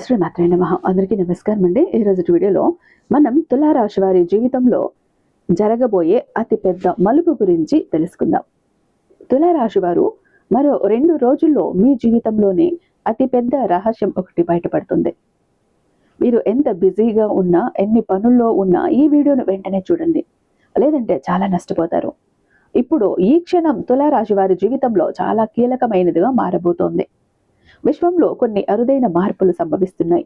శ్రీమాత్రే నమః. అందరికీ నమస్కారం అండి. ఈరోజు వీడియోలో మనం తులారాశి వారి జీవితంలో జరగబోయే అతి పెద్ద మలుపు గురించి తెలుసుకుందాం. తులారాశి వారు మరో 2 రోజుల్లో మీ జీవితంలోనే అతి పెద్ద రహస్యం ఒకటి బయటపడుతుంది. మీరు ఎంత బిజీగా ఉన్నా, ఎన్ని పనుల్లో ఉన్నా ఈ వీడియోను వెంటనే చూడండి, లేదంటే చాలా నష్టపోతారు. ఇప్పుడు ఈ క్షణం తులారాశి వారి జీవితంలో చాలా కీలకమైనదిగా మారబోతోంది. విశ్వంలో కొన్ని అరుదైన మార్పులు సంభవిస్తున్నాయి.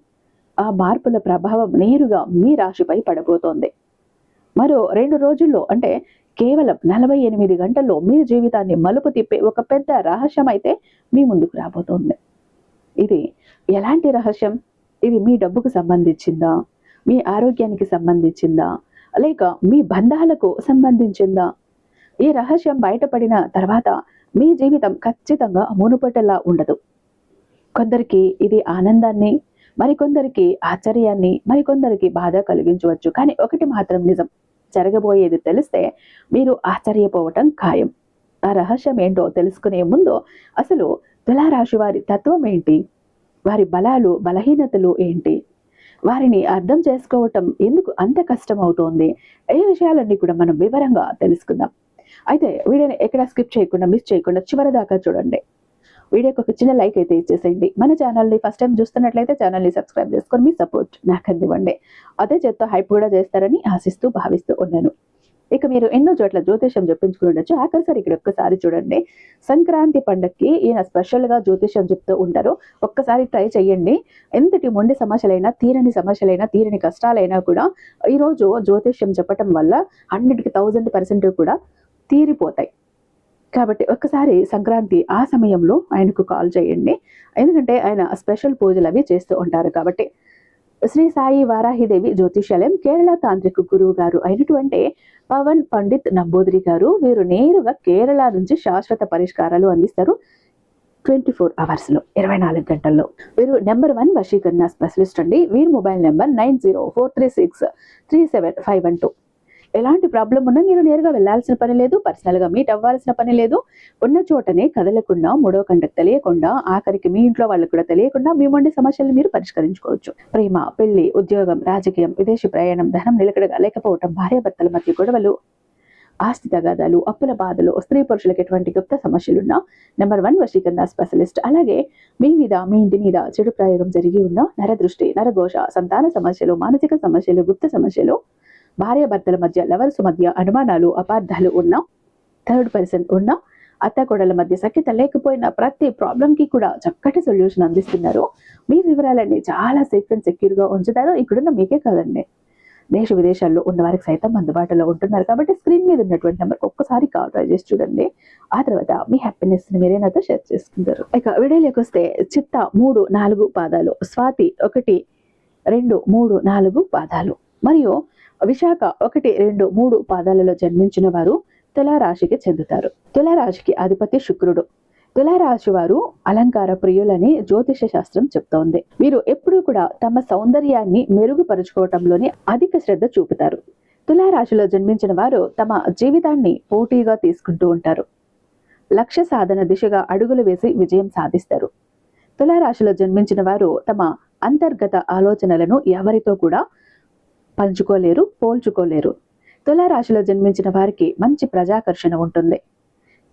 ఆ మార్పుల ప్రభావం నేరుగా మీ రాశిపై పడబోతోంది. మరో 2 రోజుల్లో, అంటే కేవలం 48 గంటల్లో మీ జీవితాన్ని మలుపు తిప్పే ఒక పెద్ద రహస్యం అయితే మీ ముందుకు రాబోతోంది. ఇది ఎలాంటి రహస్యం? ఇది మీ డబ్బుకు సంబంధించిందా, మీ ఆరోగ్యానికి సంబంధించిందా, లేక మీ బంధాలకు సంబంధించిందా? ఈ రహస్యం బయటపడిన తర్వాత మీ జీవితం ఖచ్చితంగా మునుపటిలా ఉండదు. కొందరికి ఇది ఆనందాన్ని, మరికొందరికి ఆశ్చర్యాన్ని, మరికొందరికి బాధ కలిగించవచ్చు. కానీ ఒకటి మాత్రం నిజం, జరగబోయేది తెలిస్తే మీరు ఆశ్చర్యపోవటం ఖాయం. ఆ రహస్యం ఏంటో తెలుసుకునే ముందు అసలు తులారాశి వారి తత్వం ఏంటి, వారి బలాలు బలహీనతలు ఏంటి, వారిని అర్థం చేసుకోవటం ఎందుకు అంత కష్టం అవుతోంది, ఈ విషయాలన్నీ కూడా మనం వివరంగా తెలుసుకుందాం. అయితే వీడియోని ఎక్కడ స్కిప్ చేయకుండా, మిస్ చేయకుండా చివరి దాకా చూడండి. వీడియోకి ఒక చిన్న లైక్ అయితే ఇచ్చేసేయండి. మన ఛానల్ని ఫస్ట్ టైం చూస్తున్నట్లయితే ఛానల్ని సబ్స్క్రైబ్ చేసుకొని మీ సపోర్ట్ నాకు అందివ్వండి. అదే చేత్తో హైప్ కూడా చేస్తారని ఆశిస్తూ భావిస్తూ ఉన్నాను. ఇక మీరు ఎన్నో చోట్ల జ్యోతిష్యం చెప్పించుకుని ఉండొచ్చు. ఆఖరిసారి ఇక్కడ ఒక్కసారి చూడండి. సంక్రాంతి పండగకి ఈయన స్పెషల్గా జ్యోతిష్యం చెప్తూ ఉంటారు. ఒక్కసారి ట్రై చేయండి. ఎంతటి మొండి సమస్యలైనా, తీరని సమస్యలైనా, తీరని కష్టాలైనా కూడా ఈరోజు జ్యోతిష్యం చెప్పటం వల్ల 100కి 1000% కూడా తీరిపోతాయి. కాబట్టి ఒక్కసారి సంక్రాంతి ఆ సమయంలో ఆయనకు కాల్ చేయండి. ఎందుకంటే ఆయన స్పెషల్ పూజలు అవి చేస్తూ ఉంటారు. కాబట్టి శ్రీ సాయి వారాహిదేవి జ్యోతిష్యాలయం కేరళ తాంత్రిక గురువు గారు అయినటువంటి పవన్ పండిత్ నంబూదిరి గారు, వీరు నేరుగా కేరళ నుంచి శాశ్వత పరిష్కారాలు అందిస్తారు. 24 అవర్స్లో, 24 గంటల్లో. వీరు నెంబర్ 1 వశీకరణ స్పెషలిస్ట్ అండి. వీరి మొబైల్ నెంబర్ 9043637512. ఎలాంటి ప్రాబ్లం ఉన్నా మీరు నేరుగా వెళ్లాల్సిన పని లేదు, పర్సనల్గా మీట్ అవ్వాల్సిన పని లేదు. ఉన్న చోటనే కదలకుండా, మూడో కంటకు తెలియకుండా, ఆఖరికి మీ ఇంట్లో వాళ్ళకు కూడా తెలియకుండా మీ మొండి సమస్యలను మీరు పరిష్కరించుకోవచ్చు. ప్రేమ, పెళ్లి, ఉద్యోగం, రాజకీయం, విదేశీ ప్రయాణం, ధనం నిలకడగా లేకపోవటం, భార్యాభర్తల మధ్య గొడవలు, ఆస్తి తగాదాలు, అప్పుల బాధలు, స్త్రీ పురుషులకు ఎటువంటి గుప్త సమస్యలున్నా నెంబర్ 1 వశీకరణ స్పెషలిస్ట్. అలాగే మీ మీద, మీ ఇంటి మీద చెడు ప్రయోగం జరిగి ఉన్న నరదృష్టి, నరఘోష, సంతాన సమస్యలు, మానసిక సమస్యలు, గుప్త సమస్యలు, భార్యాభర్తల మధ్య, లవర్స్ మధ్య అనుమానాలు, అపార్థాలు ఉన్న, థర్డ్ పర్సన్ ఉన్న, అత్తకోడల మధ్య సఖ్యత లేకపోయినా ప్రతి ప్రాబ్లంకి కూడా చక్కటి సొల్యూషన్ అందిస్తున్నారు. మీ వివరాలన్నీ చాలా సేఫ్ అండ్ సెక్యూర్గా ఉంచుతారు. ఇక్కడున్న మీకే కాదండి, దేశ విదేశాల్లో ఉన్న వారికి సైతం అందుబాటులో ఉంటున్నారు. కాబట్టి స్క్రీన్ మీద ఉన్నటువంటి నెంబర్కి ఒక్కసారి కాల్ ట్రై చేసి చూడండి. ఆ తర్వాత మీ హ్యాపీనెస్ని మీరే నాతో షేర్ చేసుకుంటారు. ఇక వీడియోలోకి వస్తే చిత్త 3, 4 పాదాలు, స్వాతి 1, 2, 3, 4 పాదాలు మరియు విశాఖ 1, 2, 3 పాదాలలో జన్మించిన వారు తులారాశికి చెందుతారు. తులారాశికి అధిపతి శుక్రుడు. తులారాశి వారు అలంకార ప్రియులని జ్యోతిష శాస్త్రం చెప్తోంది. వీరు ఎప్పుడూ కూడా తమ సౌందర్యాన్ని మెరుగుపరుచుకోవటంలోనే అధిక శ్రద్ధ చూపుతారు. తులారాశిలో జన్మించిన వారు తమ జీవితాన్ని పోటీగా తీసుకుంటూ ఉంటారు. లక్ష్య సాధన దిశగా అడుగులు వేసి విజయం సాధిస్తారు. తులారాశిలో జన్మించిన వారు తమ అంతర్గత ఆలోచనలను ఎవరితో కూడా పంచుకోలేరు, పోల్చుకోలేరు. తులారాశిలో జన్మించిన వారికి మంచి ప్రజాకర్షణ ఉంటుంది.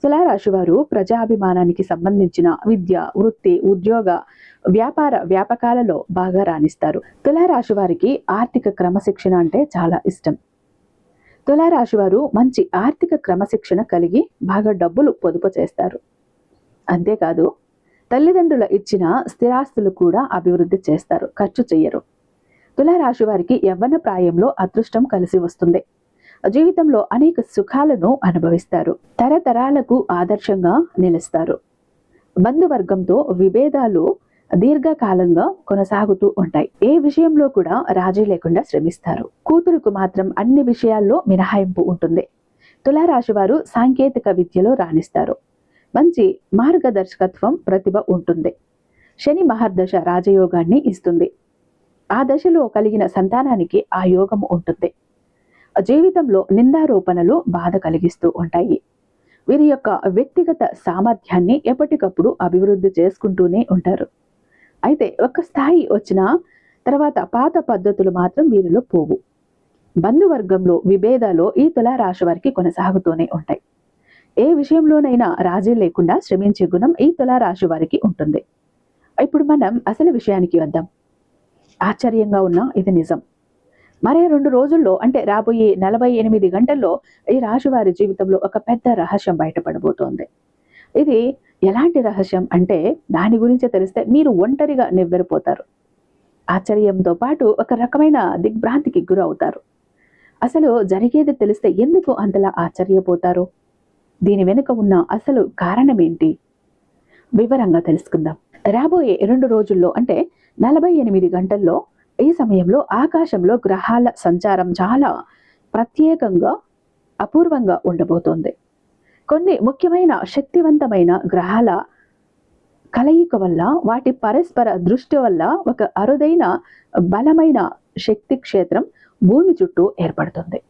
తులారాశి వారు ప్రజాభిమానానికి సంబంధించిన విద్య, వృత్తి, ఉద్యోగ, వ్యాపార వ్యాపకాలలో బాగా రాణిస్తారు. తులారాశి వారికి ఆర్థిక క్రమశిక్షణ అంటే చాలా ఇష్టం. తులారాశి వారు మంచి ఆర్థిక క్రమశిక్షణ కలిగి బాగా డబ్బులు పొదుపు చేస్తారు. అంతేకాదు తల్లిదండ్రుల ఇచ్చిన స్థిరాస్తులు కూడా అభివృద్ధి చేస్తారు, ఖర్చు చెయ్యరు. తులారాశి వారికి యవ్వన ప్రాయంలో అదృష్టం కలిసి వస్తుంది. జీవితంలో అనేక సుఖాలను అనుభవిస్తారు. తరతరాలకు ఆదర్శంగా నిలుస్తారు. బంధువర్గంతో విభేదాలు దీర్ఘకాలంగా కొనసాగుతూ ఉంటాయి. ఏ విషయంలో కూడా రాజీ లేకుండా శ్రమిస్తారు. కూతురుకు మాత్రం అన్ని విషయాల్లో మినహాయింపు ఉంటుంది. తులారాశి వారు సాంకేతిక విద్యలో రాణిస్తారు. మంచి మార్గదర్శకత్వం, ప్రతిభ ఉంటుంది. శని మహర్దశ రాజయోగాన్ని ఇస్తుంది. ఆ దశలో కలిగిన సంతానానికి ఆ యోగం ఉంటుంది. జీవితంలో నిందారోపణలు బాధ కలిగిస్తూ ఉంటాయి. వీరి యొక్క వ్యక్తిగత సామర్థ్యాన్ని ఎప్పటికప్పుడు అభివృద్ధి చేసుకుంటూనే ఉంటారు. అయితే ఒక స్థాయి వచ్చిన తర్వాత పాత పద్ధతులు మాత్రం వీరిలో పోవు. బంధువర్గంలో విభేదాలు ఈ తులారాశి వారికి కొనసాగుతూనే ఉంటాయి. ఏ విషయంలోనైనా రాజీ లేకుండా శ్రమించే గుణం ఈ తులారాశి వారికి ఉంటుంది. ఇప్పుడు మనం అసలు విషయానికి వద్దాం. ఆశ్చర్యంగా ఉన్నా ఇది నిజం. మరే 2 రోజుల్లో అంటే రాబోయే 48 గంటల్లో ఈ రాశి వారి జీవితంలో ఒక పెద్ద రహస్యం బయటపడబోతోంది. ఇది ఎలాంటి రహస్యం అంటే దాని గురించి తెలిస్తే మీరు ఒంటరిగా నివ్వెరపోతారు. ఆశ్చర్యంతో పాటు ఒక రకమైన దిగ్భ్రాంతికి గురవుతారు. అసలు జరిగేది తెలిస్తే ఎందుకు అంతలా ఆశ్చర్యపోతారు? దీని వెనుక ఉన్న అసలు కారణమేంటి? వివరంగా తెలుసుకుందాం. రాబోయే 2 రోజుల్లో అంటే 48 గంటల్లో ఈ సమయంలో ఆకాశంలో గ్రహాల సంచారం చాలా ప్రత్యేకంగా అపూర్వంగా ఉండబోతోంది. కొన్ని ముఖ్యమైన శక్తివంతమైన గ్రహాల కలయిక వల్ల, వాటి పరస్పర దృష్టి వల్ల ఒక అరుదైన బలమైన శక్తి క్షేత్రం భూమి చుట్టూ ఏర్పడుతుంది.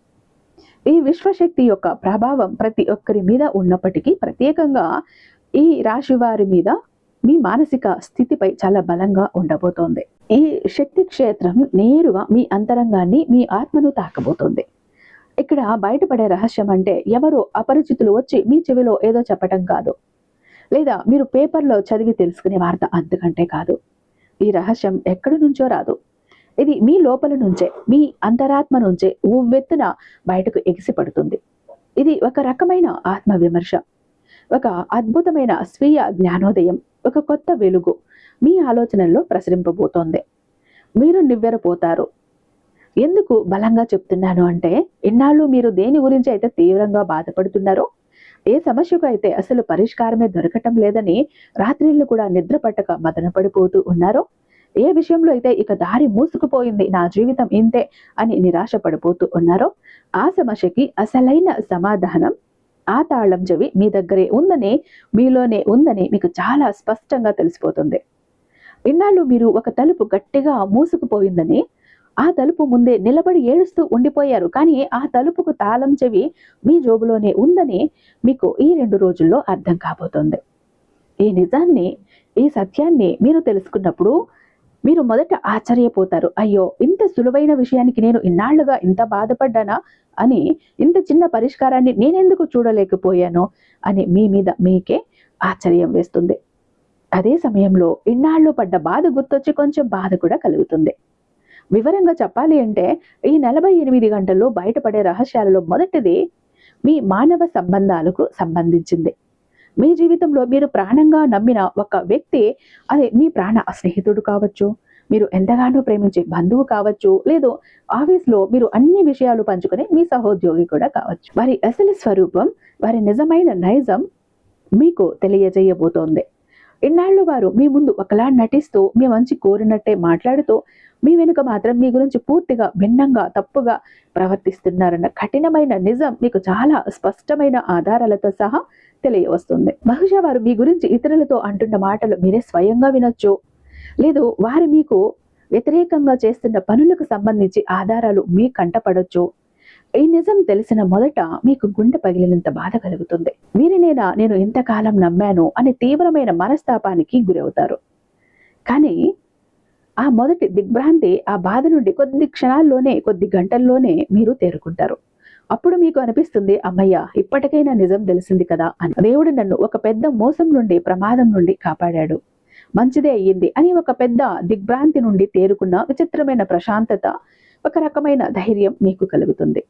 ఈ విశ్వశక్తి యొక్క ప్రభావం ప్రతి ఒక్కరి మీద ఉన్నప్పటికీ ప్రత్యేకంగా ఈ రాశి వారి మీద మీ మానసిక స్థితిపై చాలా బలంగా ఉండబోతోంది. ఈ శక్తి క్షేత్రం నేరుగా మీ అంతరంగాన్ని, మీ ఆత్మను తాకబోతోంది. ఇక్కడ బయటపడే రహస్యం అంటే ఎవరో అపరిచితులు వచ్చి మీ చెవిలో ఏదో చెప్పటం కాదు, లేదా మీరు పేపర్లో చదివి తెలుసుకునే వార్త, అంతకంటే కాదు. ఈ రహస్యం ఎక్కడి నుంచో రాదు. ఇది మీ లోపల నుంచే, మీ అంతరాత్మ నుంచే ఉవ్వెత్తున బయటకు ఎగిసిపడుతుంది. ఇది ఒక రకమైన ఆత్మ విమర్శ, ఒక అద్భుతమైన స్వీయ జ్ఞానోదయం, ఒక కొత్త వెలుగు మీ ఆలోచనల్లో ప్రసరింపబోతోంది. మీరు నివ్వెరపోతారు. ఎందుకు బలంగా చెప్తున్నాను అంటే, ఇన్నాళ్ళు మీరు దేని గురించి అయితే తీవ్రంగా బాధపడుతున్నారో, ఏ సమస్యకు అయితే అసలు పరిష్కారమే దొరకటం లేదని రాత్రిళ్ళు కూడా నిద్ర పట్టక మదన పడిపోతూ ఉన్నారో, ఏ విషయంలో అయితే ఇక దారి మూసుకుపోయింది, నా జీవితం ఇంతే అని నిరాశ పడిపోతూ ఉన్నారో, ఆ సమస్యకి అసలైన సమాధానం, ఆ తాళం చెవి మీ దగ్గరే ఉందని, మీలోనే ఉందని మీకు చాలా స్పష్టంగా తెలిసిపోతుంది. ఇన్నాళ్ళు మీరు ఒక తలుపు గట్టిగా మూసుకుపోయిందని, ఆ తలుపు ముందే నిలబడి ఏడుస్తూ ఉండిపోయారు. కానీ ఆ తలుపుకు తాళం చెవి మీ జోబులోనే ఉందని మీకు ఈ 2 రోజుల్లో అర్థం కాబోతోంది. ఈ నిజాన్ని, ఈ సత్యాన్ని మీరు తెలుసుకున్నప్పుడు మీరు మొదట ఆశ్చర్యపోతారు. అయ్యో, ఇంత సులువైన విషయానికి నేను ఇన్నాళ్లుగా ఇంత బాధపడ్డానా అని, ఇంత చిన్న పరిష్కారాన్ని నేనెందుకు చూడలేకపోయాను అని మీ మీద మీకే ఆశ్చర్యం వేస్తుంది. అదే సమయంలో ఇన్నాళ్ళు పడ్డ బాధ గుర్తొచ్చి కొంచెం బాధ కూడా కలుగుతుంది. వివరంగా చెప్పాలి అంటే ఈ 48 గంటల్లో బయటపడే రహస్యాలలో మొదటిది మీ మానవ సంబంధాలకు సంబంధించింది. మీ జీవితంలో మీరు ప్రాణంగా నమ్మిన ఒక వ్యక్తి, అది మీ ప్రాణ స్నేహితుడు కావచ్చు, మీరు ఎంతగానో ప్రేమించే బంధువు కావచ్చు, లేదు ఆఫీస్లో మీరు అన్ని విషయాలు పంచుకునే మీ సహోద్యోగి కూడా కావచ్చు. వారి అసలు స్వరూపం, వారి నిజమైన నైజం మీకు తెలియజేయబోతోంది. ఇన్నాళ్ళు వారు మీ ముందు ఒకలా నటిస్తూ, మీ మంచి కోరినట్టే మాట్లాడుతూ, మీ వెనుక మాత్రం మీ గురించి పూర్తిగా భిన్నంగా, తప్పుగా ప్రవర్తిస్తున్నారన్న కఠినమైన నిజం మీకు చాలా స్పష్టమైన ఆధారాలతో సహా తెలియవస్తుంది. బహుశా వారు మీ గురించి ఇతరులతో అంటున్న మాటలు మీరే స్వయంగా వినొచ్చు, లేదు వారు మీకు వ్యతిరేకంగా చేస్తున్న పనులకు సంబంధించి ఆధారాలు మీ కంటపడొచ్చు. ఈ నిజం తెలిసిన మొదట మీకు గుండె పగిలినంత బాధ కలుగుతుంది. వీరినేనా నేను ఇంతకాలం నమ్మాను అని తీవ్రమైన మనస్తాపానికి గురవుతారు. కానీ ఆ మొదటి దిగ్భ్రాంతి, ఆ బాధ నుండి కొద్ది క్షణాల్లోనే, కొద్ది గంటల్లోనే మీరు తేరుకుంటారు. అప్పుడు మీకు అనిపిస్తుంది, అమ్మయ్య, ఇప్పటికైనా నిజం తెలిసింది కదా అని. దేవుడు నన్ను ఒక పెద్ద మోసం నుండి, ప్రమాదం నుండి కాపాడాడు, మంచిదే అయ్యింది అని ఒక పెద్ద దిగ్భ్రాంతి నుండి తేరుకున్న విచిత్రమైన ప్రశాంతత, ఒక రకమైన ధైర్యం మీకు కలుగుతుంది.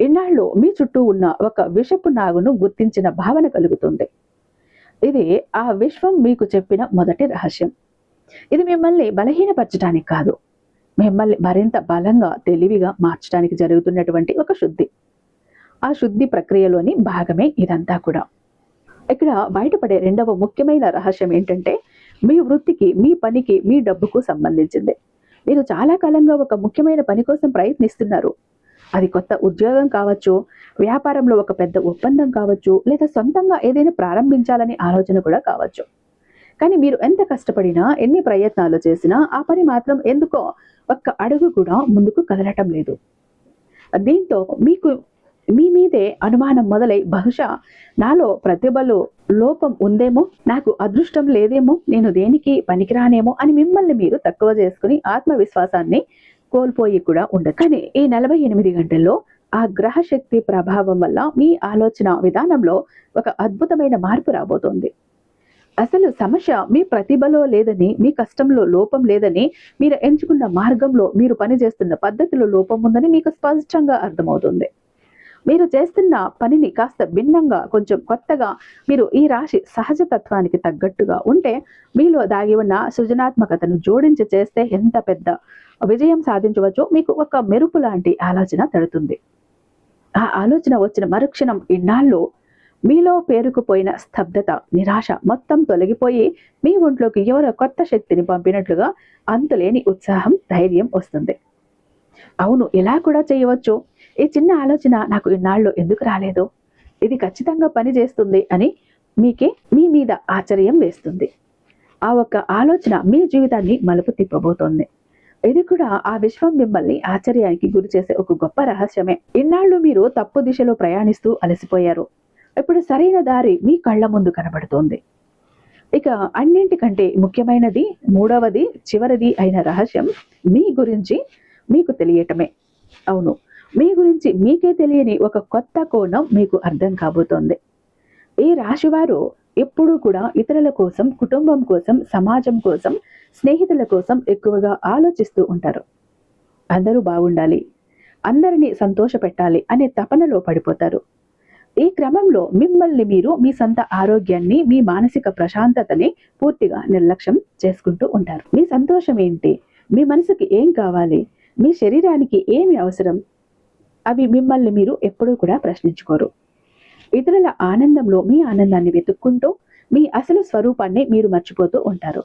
ఇన్నాళ్ళు మీ చుట్టూ ఉన్న ఒక విషపు నాగును గుర్తించిన భావన కలుగుతుంది. ఇది ఆ విశ్వం మీకు చెప్పిన మొదటి రహస్యం. ఇది మిమ్మల్ని బలహీనపరచడానికి కాదు, మిమ్మల్ని మరింత బలంగా, తెలివిగా మార్చడానికి జరుగుతున్నటువంటి ఒక శుద్ధి. ఆ శుద్ధి ప్రక్రియలోని భాగమే ఇదంతా కూడా. ఇక్కడ బయటపడే రెండవ ముఖ్యమైన రహస్యం ఏంటంటే, మీ వృత్తికి, మీ పనికి, మీ డబ్బుకు సంబంధించింది. మీరు చాలా కాలంగా ఒక ముఖ్యమైన పని కోసం ప్రయత్నిస్తున్నారు. అది కొత్త ఉద్యోగం కావచ్చు, వ్యాపారంలో ఒక పెద్ద ఒప్పందం కావచ్చు, లేదా సొంతంగా ఏదైనా ప్రారంభించాలని ఆలోచన కూడా కావచ్చు. కానీ మీరు ఎంత కష్టపడినా, ఎన్ని ప్రయత్నాలు చేసినా ఆ పని మాత్రం ఎందుకో ఒక్క అడుగు కూడా ముందుకు కదలటం లేదు. దీంతో మీకు మీ మీదే అనుమానం మొదలై బహుశా నాలో ప్రతిభలో లోపం ఉందేమో, నాకు అదృష్టం లేదేమో, నేను దేనికి పనికిరానేమో అని మిమ్మల్ని మీరు తక్కువ చేసుకుని ఆత్మవిశ్వాసాన్ని కోల్పోయి కూడా ఉండదు. కానీ ఈ 48 గంటల్లో ఆ గ్రహ శక్తి ప్రభావం వల్ల మీ ఆలోచన విధానంలో ఒక అద్భుతమైన మార్పు రాబోతోంది. అసలు సమస్య మీ ప్రతిభలో లేదని, మీ కష్టంలో లోపం లేదని, మీరు ఎంచుకున్న మార్గంలో, మీరు పనిచేస్తున్న పద్ధతిలో లోపం ఉందని మీకు స్పష్టంగా అర్థమవుతుంది. మీరు చేస్తున్న పనిని కాస్త భిన్నంగా, కొంచెం కొత్తగా, మీరు ఈ రాశి సహజ తత్వానికి తగ్గట్టుగా ఉంటే, మీలో దాగి ఉన్న సృజనాత్మకతను జోడించి చేస్తే ఎంత పెద్ద విజయం సాధించవచ్చో మీకు ఒక మెరుపు లాంటి ఆలోచన తడుతుంది. ఆ ఆలోచన వచ్చిన మరుక్షణం ఇన్నాళ్ళు మీలో పేరుకుపోయిన స్తబ్దత, నిరాశ మొత్తం తొలగిపోయి మీ ఒంట్లోకి ఎవరో కొత్త శక్తిని పంపినట్లుగా అంతులేని ఉత్సాహం, ధైర్యం వస్తుంది. అవును, ఇలా కూడా చేయవచ్చు, ఈ చిన్న ఆలోచన నాకు ఇన్నాళ్ళు ఎందుకు రాలేదు, ఇది ఖచ్చితంగా పని చేస్తుంది అని మీకే మీ మీద ఆశ్చర్యం వేస్తుంది. ఆ ఒక్క ఆలోచన మీ జీవితాన్ని మలుపు తిప్పబోతోంది. ఇది కూడా ఆ విశ్వం మిమ్మల్ని ఆశ్చర్యానికి గురి చేసే ఒక గొప్ప రహస్యమే. ఇన్నాళ్ళు మీరు తప్పు దిశలో ప్రయాణిస్తూ అలసిపోయారు. ఇప్పుడు సరైన దారి మీ కళ్ళ ముందు కనబడుతోంది. ఇక అన్నింటికంటే ముఖ్యమైనది, మూడవది, చివరిది అయిన రహస్యం మీ గురించి మీకు తెలియటమే. అవును, మీ గురించి మీకే తెలియని ఒక కొత్త కోణం మీకు అర్థం కాబోతోంది. ఈ రాశివారు ఎప్పుడూ కూడా ఇతరుల కోసం, కుటుంబం కోసం, సమాజం కోసం, స్నేహితుల కోసం ఎక్కువగా ఆలోచిస్తూ ఉంటారు. అందరూ బాగుండాలి, అందరినీ సంతోషపెట్టాలి అనే తపనలో పడిపోతారు. ఈ క్రమంలో మిమ్మల్ని మీరు, మీ సొంత ఆరోగ్యాన్ని, మీ మానసిక ప్రశాంతతని పూర్తిగా నిర్లక్ష్యం చేసుకుంటూ ఉంటారు. మీ సంతోషం ఏంటి, మీ మనసుకి ఏం కావాలి, మీ శరీరానికి ఏమి అవసరం, అవి మిమ్మల్ని మీరు ఎప్పుడూ కూడా ప్రశ్నించుకోరు. ఇతరుల ఆనందంలో మీ ఆనందాన్ని వెతుక్కుంటూ మీ అసలు స్వరూపాన్ని మీరు మర్చిపోతూ ఉంటారు.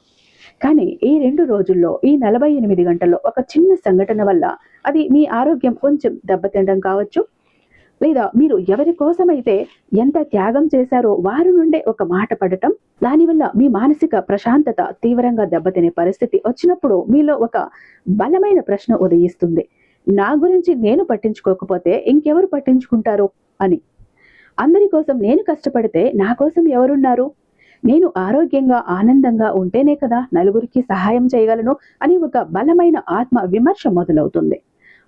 కానీ ఈ 2 రోజుల్లో, ఈ 48 గంటల్లో ఒక చిన్న సంఘటన వల్ల, అది మీ ఆరోగ్యం కొంచెం దెబ్బతినడం కావచ్చు, లేదా మీరు ఎవరి కోసమైతే ఎంత త్యాగం చేశారో వారి నుండే ఒక మాట పడటం, దానివల్ల మీ మానసిక ప్రశాంతత తీవ్రంగా దెబ్బతినే పరిస్థితి వచ్చినప్పుడు మీలో ఒక బలమైన ప్రశ్న ఉదయిస్తుంది. నా గురించి నేను పట్టించుకోకపోతే ఇంకెవరు పట్టించుకుంటారు అని. అందరి కోసం నేను కష్టపడితే నా కోసం ఎవరున్నారు? నేను ఆరోగ్యంగా, ఆనందంగా ఉంటేనే కదా నలుగురికి సహాయం చేయగలను అని ఒక బలమైన ఆత్మ విమర్శ మొదలవుతుంది.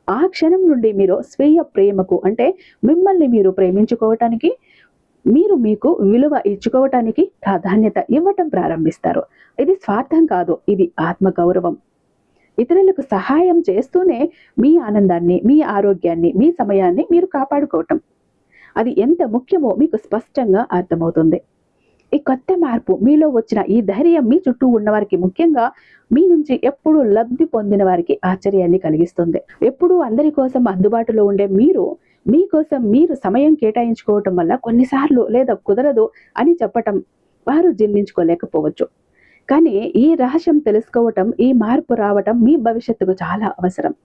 ఆ క్షణం నుండి మీరు స్వీయ ప్రేమకు, అంటే మిమ్మల్ని మీరు ప్రేమించుకోవటానికి, మీరు మీకు విలువ ఇచ్చుకోవటానికి ప్రాధాన్యత ఇవ్వటం ప్రారంభిస్తారు. ఇది స్వార్థం కాదు, ఇది ఆత్మగౌరవం. ఇతరులకు సహాయం చేస్తూనే మీ ఆనందాన్ని, మీ ఆరోగ్యాన్ని, మీ సమయాన్ని మీరు కాపాడుకోవటం, అది ఎంత ముఖ్యమో మీకు స్పష్టంగా అర్థమవుతుంది. ఈ కొత్త మార్పు మీలో వచ్చిన ఈ ధైర్యం మీ చుట్టూ ఉన్నవారికి, ముఖ్యంగా మీ నుంచి ఎప్పుడూ లబ్ధి పొందిన వారికి ఆశ్చర్యాన్ని కలిగిస్తుంది. ఎప్పుడూ అందరి కోసం అందుబాటులో ఉండే మీరు, మీకోసం మీరు సమయం కేటాయించుకోవటం వల్ల కొన్నిసార్లు లేదా కుదరదు అని చెప్పటం వారు జీర్ణించుకోలేకపోవచ్చు. కానీ ఈ రహస్యం తెలుసుకోవటం, ఈ మార్పు రావటం మీ భవిష్యత్తుకు చాలా అవసరం.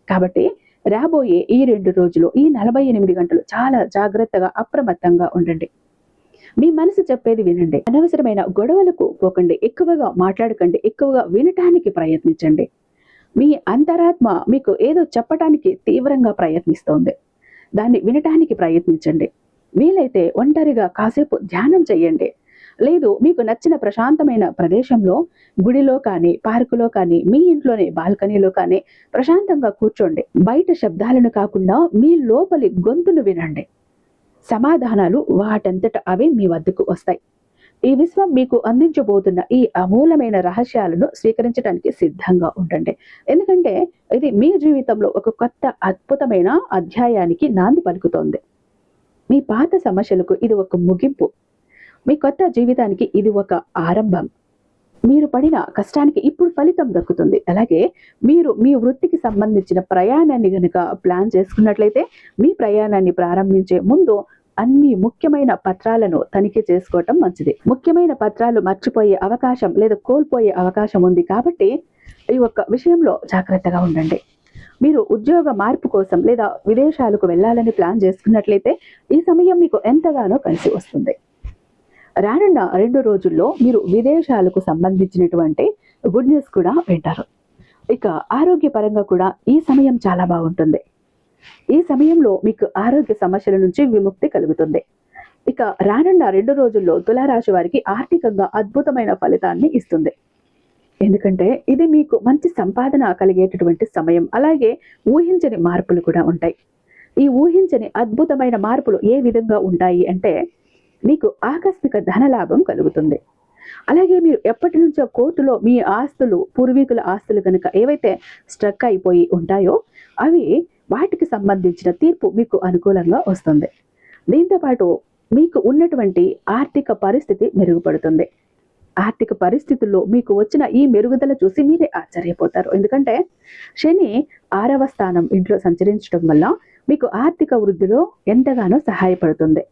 కాబట్టి రాబోయే ఈ 2 రోజులు, ఈ 48 గంటలు చాలా జాగ్రత్తగా, అప్రమత్తంగా ఉండండి. మీ మనసు చెప్పేది వినండి. అనవసరమైన గొడవలకు పోకండి, ఎక్కువగా మాట్లాడకండి, ఎక్కువగా వినటానికి ప్రయత్నించండి. మీ అంతరాత్మ మీకు ఏదో చెప్పటానికి తీవ్రంగా ప్రయత్నిస్తోంది, దాన్ని వినటానికి ప్రయత్నించండి. వీలైతే ఒంటరిగా కాసేపు ధ్యానం చెయ్యండి. లేదు, మీకు నచ్చిన ప్రశాంతమైన ప్రదేశంలో, గుడిలో కానీ, పార్కులో కానీ, మీ ఇంట్లోనే బాల్కనీలో కానీ ప్రశాంతంగా కూర్చోండి. బయట శబ్దాలను కాకుండా మీ లోపలి గొంతును వినండి. సమాధానాలు వాటంతట అవే మీ వద్దకు వస్తాయి. ఈ విశ్వం మీకు అందించబోతున్న ఈ అమూలమైన రహస్యాలను స్వీకరించడానికి సిద్ధంగా ఉండండి. ఎందుకంటే ఇది మీ జీవితంలో ఒక కొత్త అద్భుతమైన అధ్యాయానికి నాంది పలుకుతోంది. మీ పాత సమస్యలకు ఇది ఒక ముగింపు, మీ కొత్త జీవితానికి ఇది ఒక ఆరంభం. మీరు పడిన కష్టానికి ఇప్పుడు ఫలితం దక్కుతుంది. అలాగే మీరు మీ వృత్తికి సంబంధించిన ప్రయాణాన్ని గనుక ప్లాన్ చేసుకున్నట్లయితే, మీ ప్రయాణాన్ని ప్రారంభించే ముందు అన్ని ముఖ్యమైన పత్రాలను తనిఖీ చేసుకోవటం మంచిది. ముఖ్యమైన పత్రాలు మర్చిపోయే అవకాశం లేదా కోల్పోయే అవకాశం ఉంది. కాబట్టి ఈ ఒక్క విషయంలో జాగ్రత్తగా ఉండండి. మీరు ఉద్యోగ మార్పు కోసం లేదా విదేశాలకు వెళ్ళాలని ప్లాన్ చేసుకున్నట్లయితే ఈ సమయం మీకు ఎంతగానో కలిసి వస్తుంది. రానున్న 2 రోజుల్లో మీరు విదేశాలకు సంబంధించినటువంటి గుడ్ న్యూస్ కూడా వింటారు. ఇక ఆరోగ్యపరంగా కూడా ఈ సమయం చాలా బాగుంటుంది. ఈ సమయంలో మీకు ఆరోగ్య సమస్యల నుంచి విముక్తి కలుగుతుంది. ఇక రానున్న 2 రోజుల్లో తులారాశి వారికి ఆర్థికంగా అద్భుతమైన ఫలితాన్ని ఇస్తుంది. ఎందుకంటే ఇది మీకు మంచి సంపాదన కలిగేటటువంటి సమయం. అలాగే ఊహించని మార్పులు కూడా ఉంటాయి. ఈ ఊహించని అద్భుతమైన మార్పులు ఏ విధంగా ఉంటాయి అంటే, మీకు ఆకస్మిక ధనలాభం కలుగుతుంది. అలాగే మీరు ఎప్పటి నుంచో కోర్టులో మీ ఆస్తులు, పూర్వీకుల ఆస్తులు కనుక ఏవైతే స్ట్రక్ అయిపోయి ఉంటాయో అవి, వాటికి సంబంధించిన తీర్పు మీకు అనుకూలంగా వస్తుంది. దీంతోపాటు మీకు ఉన్నటువంటి ఆర్థిక పరిస్థితి మెరుగుపడుతుంది. ఆర్థిక పరిస్థితుల్లో మీకు వచ్చిన ఈ మెరుగుదల చూసి మీరే ఆశ్చర్యపోతారు. ఎందుకంటే శని 6వ స్థానం ఇంట్లో సంచరించడం వల్ల మీకు ఆర్థిక వృద్ధిలో ఎంతగానో సహాయపడుతుంది.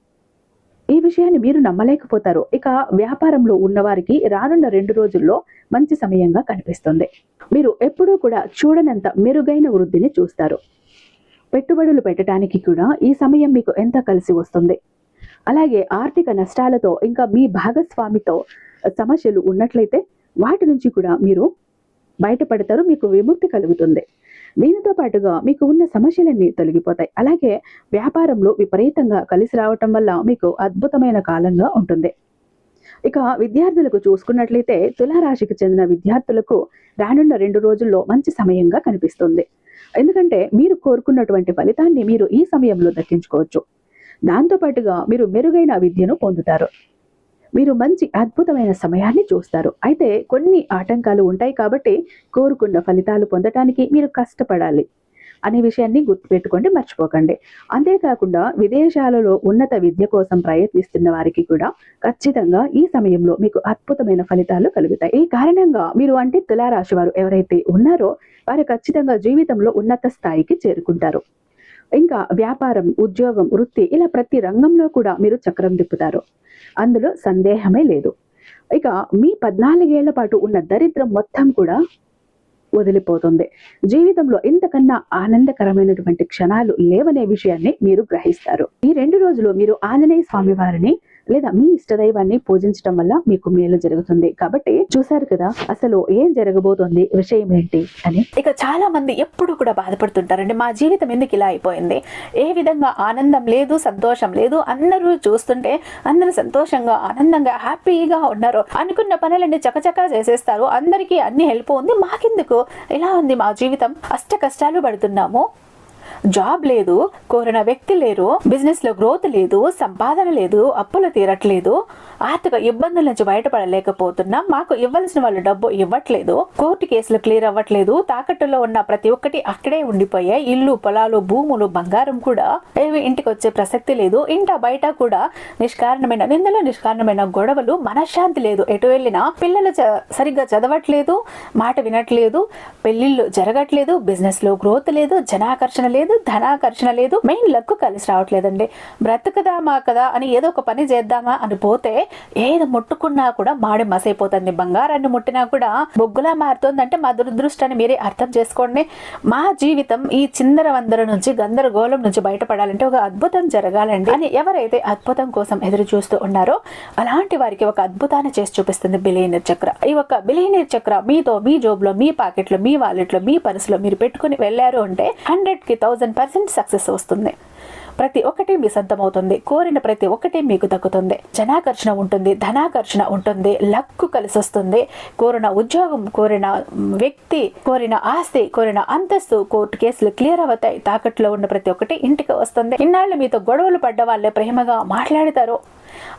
ఈ విషయాన్ని మీరు నమ్మలేకపోతారు. ఇక వ్యాపారంలో ఉన్నవారికి రానున్న 2 రోజుల్లో మంచి సమయంగా కనిపిస్తుంది. మీరు ఎప్పుడూ కూడా చూడనంత మెరుగైన వృద్ధిని చూస్తారు. పెట్టుబడులు పెట్టడానికి కూడా ఈ సమయం మీకు ఎంత కలిసి వస్తుంది. అలాగే ఆర్థిక నష్టాలతో ఇంకా మీ భాగస్వామితో సమస్యలు ఉన్నట్లయితే వాటి నుంచి కూడా మీరు బయటపడతారు. మీకు విముక్తి కలుగుతుంది. దీనితో పాటుగా మీకు ఉన్న సమస్యలన్నీ తొలగిపోతాయి. అలాగే వ్యాపారంలో విపరీతంగా కలిసి రావటం వల్ల మీకు అద్భుతమైన కాలంగా ఉంటుంది. ఇక విద్యార్థులకు చూసుకున్నట్లయితే తులారాశికి చెందిన విద్యార్థులకు రానున్న 2 రోజుల్లో మంచి సమయంగా కనిపిస్తుంది. ఎందుకంటే మీరు కోరుకున్నటువంటి ఫలితాన్ని మీరు ఈ సమయంలో దక్కించుకోవచ్చు. దాంతోపాటుగా మీరు మెరుగైన విద్యను పొందుతారు. మీరు మంచి అద్భుతమైన సమయాన్ని చూస్తారు. అయితే కొన్ని ఆటంకాలు ఉంటాయి కాబట్టి కోరుకున్న ఫలితాలు పొందటానికి మీరు కష్టపడాలి అనే విషయాన్ని గుర్తుపెట్టుకోండి, మర్చిపోకండి. అంతేకాకుండా విదేశాలలో ఉన్నత విద్య కోసం ప్రయత్నిస్తున్న వారికి కూడా ఖచ్చితంగా ఈ సమయంలో మీకు అద్భుతమైన ఫలితాలు కలుగుతాయి. ఈ కారణంగా మీరు అంటే తులారాశి వారు ఎవరైతే ఉన్నారో వారు ఖచ్చితంగా జీవితంలో ఉన్నత స్థాయికి చేరుకుంటారు. ఇంకా వ్యాపారం, ఉద్యోగం, వృత్తి ఇలా ప్రతి రంగంలో కూడా మీరు చక్రం తిప్పుతారు. అందులో సందేహమే లేదు. ఇక మీ 14 ఏళ్ల పాటు ఉన్న దరిద్రం మొత్తం కూడా వదిలిపోతుంది. జీవితంలో ఇంతకన్నా ఆనందకరమైనటువంటి క్షణాలు లేవనే విషయాన్ని మీరు గ్రహిస్తారు. ఈ 2 రోజులు మీరు ఆంజనేయ స్వామి వారిని లేదా మీ ఇష్టదైవాన్ని పూజించడం వల్ల మీకు మేలు జరుగుతుంది. కాబట్టి చూసారు కదా అసలు ఏం జరగబోతోంది, విషయం ఏంటి అని. ఇక చాలా మంది ఎప్పుడు కూడా బాధపడుతుంటారండి, మా జీవితం ఎందుకు ఇలా అయిపోయింది, ఏ విధంగా ఆనందం లేదు, సంతోషం లేదు, అందరూ చూస్తుంటే అందరూ సంతోషంగా ఆనందంగా హ్యాపీగా ఉన్నారు, అనుకున్న పనులన్నీ చకచకా చేసేస్తారు, అందరికీ అన్ని హెల్ప్ ఉంది, మాకెందుకు ఇలా ఉంది మా జీవితం, అష్ట కష్టాలు పడుతున్నాము, జాబ్ లేదు, కోరిన వ్యక్తి లేరు, బిజినెస్ లో గ్రోత్ లేదు, సంపాదన లేదు, అప్పులు తీరట్లేదు, ఆర్థిక ఇబ్బందుల నుంచి బయటపడలేకపోతున్నాం, మాకు ఇవ్వాల్సిన వాళ్ళు డబ్బు ఇవ్వట్లేదు, కోర్టు కేసులు క్లియర్ అవ్వట్లేదు, తాకట్టులో ఉన్న ప్రతి ఒక్కటి అక్కడే ఉండిపోయాయి, ఇల్లు, పొలాలు, భూములు, బంగారం కూడా ఏవి ఇంటికి వచ్చే ప్రసక్తి లేదు, ఇంట బయట కూడా నిష్కారణమైన నిందలు, నిష్కారణమైన గొడవలు, మనశ్శాంతి లేదు, ఎటు వెళ్ళినా పిల్లలు సరిగ్గా చదవట్లేదు, మాట వినట్లేదు, పెళ్లిళ్ళు జరగట్లేదు, బిజినెస్ లో గ్రోత్ లేదు, జనాకర్షణ లేదు, ధనాకర్షణ లేదు, మెయిన్ లక్ కలిసి రావట్లేదండి. బ్రతుకుదామా కదా అని ఏదో ఒక పని చేద్దామా అని పోతే ఏది ముట్టుకున్నా కూడా మాడి మసైపోతుంది, బంగారాన్ని ముట్టినా కూడా బొగ్గులా మారుతుందంటే మా దురదృష్టాన్ని మీరే అర్థం చేసుకోండి. మా జీవితం ఈ చిందర వందర నుంచి, గందరగోళం నుంచి బయటపడాలంటే ఒక అద్భుతం జరగాలండి అని ఎవరైతే అద్భుతం కోసం ఎదురు చూస్తూ ఉన్నారో అలాంటి వారికి ఒక అద్భుతాన్ని చేసి చూపిస్తుంది బిలియనీర్ చక్ర. ఈ ఒక బిలియనీర్ చక్ర మీతో, మీ జోబులో, మీ పాకెట్లో, మీ వాలెట్లో, మీ పర్సులో మీరు పెట్టుకుని వెళ్ళారు అంటే 100కి 1000% సక్సెస్ వస్తుంది. ప్రతి ఒక్కటి మీ సొంతం అవుతుంది, కోరిన ప్రతి ఒక్కటి మీకు దక్కుతుంది, జనాకర్షణ ఉంటుంది, ధనాకర్షణ ఉంటుంది, లక్కు కలిసి వస్తుంది, కోరిన ఉద్యోగం, కోరిన వ్యక్తి, కోరిన ఆస్తి, కోరిన అంతస్తు, కోర్టు కేసులు క్లియర్ అవుతాయి, తాకట్లో ఉన్న ప్రతి ఒక్కటి ఇంటికి వస్తుంది. ఇన్నాళ్ళు మీతో గొడవలు పడ్డ వాళ్ళే ప్రేమగా మాట్లాడతారు,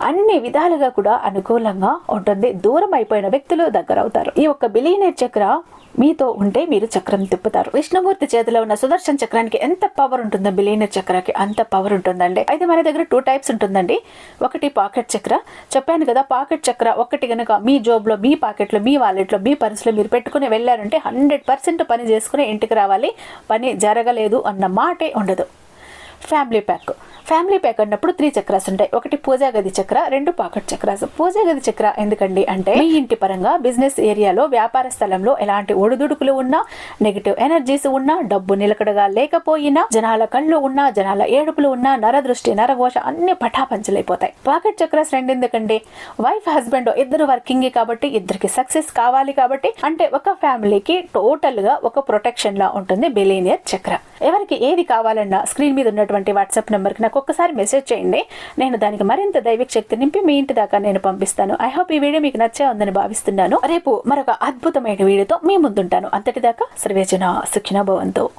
అన్ని విధాలుగా కూడా అనుకూలంగా ఉంటుంది, దూరం అయిపోయిన వ్యక్తులు దగ్గర అవుతారు. ఈ ఒక్క బిలియనీర్ చక్ర మీతో ఉంటే మీరు చక్రం తిప్పుతారు. విష్ణుమూర్తి చేతిలో ఉన్న సుదర్శన చక్రానికి ఎంత పవర్ ఉంటుందో బిలియనీర్ చక్రానికి అంత పవర్ ఉంటుందండి. అయితే మన దగ్గర 2 టైప్స్ ఉంటుందండి. ఒకటి పాకెట్ చక్ర, చెప్పాను కదా, పాకెట్ చక్ర ఒకటి గనక మీ జోబులో, మీ పాకెట్లో, మీ వాలెట్లో, మీ పర్సులో మీరు పెట్టుకుని వెళ్ళారంటే 100% పని చేసుకుని ఇంటికి రావాలి, పని జరగలేదు అన్న మాటే ఉండదు. ఫ్యామిలీ ప్యాక్ అన్నప్పుడు 3 చక్రాస్ ఉంటాయి. ఒకటి పూజా గది చక్ర, 2 పాకెట్ చక్రాస్. పూజా గది చక్ర ఎందుకండి అంటే మీ ఇంటి పరంగా, బిజినెస్ ఏరియాలో, వ్యాపార స్థలంలో ఎలాంటి ఒడిదుడుకులు ఉన్నా, నెగిటివ్ ఎనర్జీస్ ఉన్నా, డబ్బు నిలకడగా లేకపోయినా, జనాల కళ్ళు ఉన్నా, జనాల ఏడుపులు ఉన్నా, నరదృష్టి, నరఘోష అన్ని పటాపంచలైపోతాయి. పాకెట్ చక్రాస్ 2 ఎందుకండి, వైఫ్ హస్బెండ్ ఇద్దరు వర్కింగ్ కాబట్టి, ఇద్దరికి సక్సెస్ కావాలి కాబట్టి, అంటే ఒక ఫ్యామిలీకి టోటల్ గా ఒక ప్రొటెక్షన్ లా ఉంటుంది బిలియనీర్ చక్ర. ఎవరికి ఏది కావాలన్నా స్క్రీన్ మీద ఉన్నటువంటి వాట్సాప్ నెంబర్కి నాకు ఒక్కసారి మెసేజ్ చేయండి. నేను దానికి మరింత దైవిక శక్తి నింపి మీ ఇంటి దాకా నేను పంపిస్తాను. ఐ హోప్ ఈ వీడియో మీకు నచ్చే ఉందని భావిస్తున్నాను. రేపు మరొక అద్భుతమైన వీడియోతో మీ ముందుంటాను. అంతటిదాకా సర్వేజన సుఖినో భవంతు.